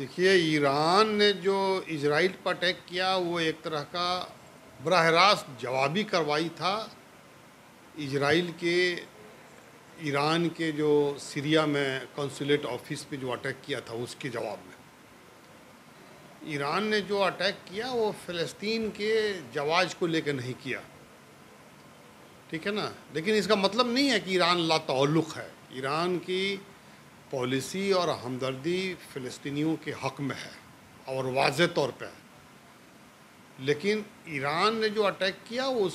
دیکھیے، ایران نے جو اسرائیل پر اٹیک کیا وہ ایک طرح کا براہ راست جوابی کارروائی تھا اسرائیل کے ایران کے جو سیریا میں قونصلیٹ آفس پہ جو اٹیک کیا تھا اس کے جواب میں ایران نے جو اٹیک کیا وہ فلسطین کے جواز کو لے کے نہیں کیا، ٹھیک ہے نا۔ لیکن اس کا مطلب نہیں ہے کہ ایران لا تعلق ہے۔ ایران کی پالیسی اور ہمدردی فلسطینیوں کے حق میں ہے اور واضح طور پہ ہے، لیکن ایران نے جو اٹیک کیا وہ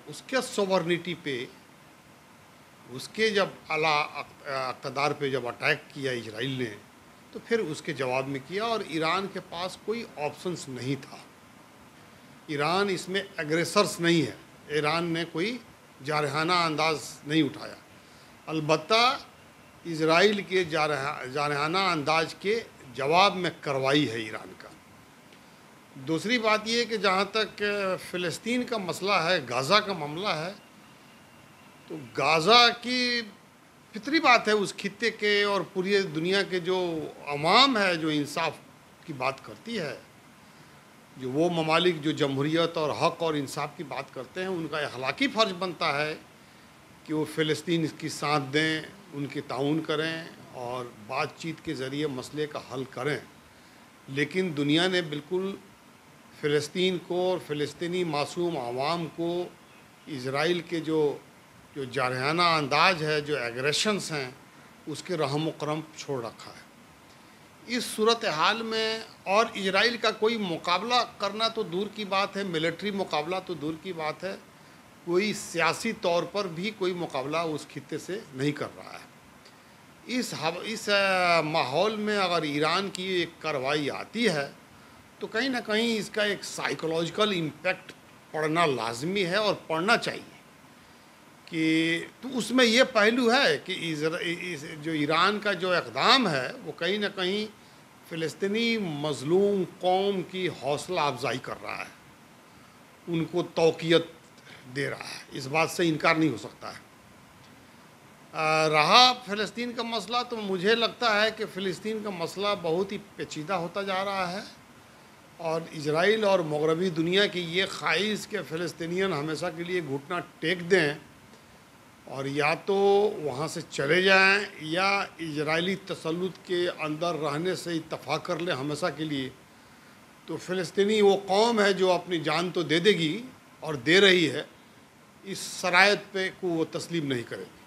اس کے سوورنٹی پہ، اس کے جب اعلیٰ اقتدار پہ جب اٹیک کیا اسرائیل نے تو پھر اس کے جواب میں کیا، اور ایران کے پاس کوئی آپشنس نہیں تھا۔ ایران اس میں ایگریسرس نہیں ہے، ایران نے کوئی جارحانہ انداز نہیں اٹھایا، البتہ اسرائیل کے جارحانہ انداز کے جواب میں کارروائی ہے ایران کا۔ دوسری بات یہ ہے کہ جہاں تک فلسطین کا مسئلہ ہے، غزہ کا معاملہ ہے، تو غزہ کی فطری بات ہے اس خطے کے اور پوری دنیا کے جو عوام ہے جو انصاف کی بات کرتی ہے، جو وہ ممالک جو جمہوریت اور حق اور انصاف کی بات کرتے ہیں، ان کا اخلاقی فرض بنتا ہے کہ وہ فلسطین کی ساتھ دیں، ان کی تعاون کریں اور بات چیت کے ذریعے مسئلے کا حل کریں۔ لیکن دنیا نے بالکل فلسطین کو اور فلسطینی معصوم عوام کو اسرائیل کے جو جارحانہ انداز ہے، جو ایگریشنز ہیں، اس کے رحم و کرم چھوڑ رکھا ہے۔ اس صورتحال میں اور اسرائیل کا کوئی مقابلہ کرنا تو دور کی بات ہے، ملٹری مقابلہ تو دور کی بات ہے، کوئی سیاسی طور پر بھی کوئی مقابلہ اس خطے سے نہیں کر رہا ہے۔ اس ماحول میں اگر ایران کی ایک کارروائی آتی ہے تو کہیں نہ کہیں اس کا ایک سائیکولوجیکل امپیکٹ پڑنا لازمی ہے اور پڑنا چاہیے، کہ تو اس میں یہ پہلو ہے کہ جو ایران کا جو اقدام ہے وہ کہیں نہ کہیں فلسطینی مظلوم قوم کی حوصلہ افزائی کر رہا ہے، ان کو توقیت دے رہا ہے، اس بات سے انکار نہیں ہو سکتا ہے۔ رہا فلسطین کا مسئلہ، تو مجھے لگتا ہے کہ فلسطین کا مسئلہ بہت ہی پیچیدہ ہوتا جا رہا ہے، اور اسرائیل اور مغربی دنیا کی یہ خواہش کہ فلسطینین ہمیشہ کے لیے گھٹنا ٹیک دیں اور یا تو وہاں سے چلے جائیں یا اسرائیلی تسلط کے اندر رہنے سے اتفاق کر لیں ہمیشہ کے لیے، تو فلسطینی وہ قوم ہے جو اپنی جان تو دے دے گی اور دے رہی ہے، اس شرائط پہ کو وہ تسلیم نہیں کرے گی۔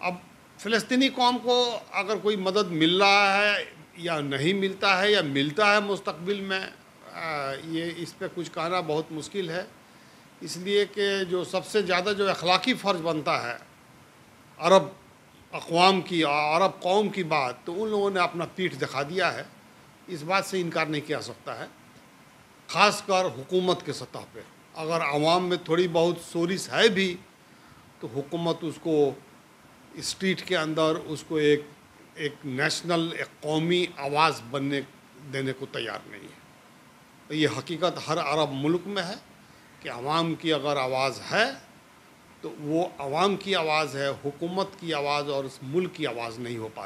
اب فلسطینی قوم کو اگر کوئی مدد مل رہا ہے یا نہیں ملتا ہے یا ملتا ہے مستقبل میں، یہ اس پہ کچھ کہنا بہت مشکل ہے، اس لیے کہ جو سب سے زیادہ جو اخلاقی فرض بنتا ہے عرب اقوام کی، عرب قوم کی بات، تو ان لوگوں نے اپنا پیٹھ دکھا دیا ہے، اس بات سے انکار نہیں کیا سکتا ہے، خاص کر حکومت کے سطح پہ۔ اگر عوام میں تھوڑی بہت سورش ہے بھی تو حکومت اس کو اسٹریٹ کے اندر اس کو ایک نیشنل، ایک قومی آواز بننے دینے کو تیار نہیں ہے۔ یہ حقیقت ہر عرب ملک میں ہے کہ عوام کی اگر آواز ہے تو وہ عوام کی آواز ہے، حکومت کی آواز اور اس ملک کی آواز نہیں ہو پا رہی۔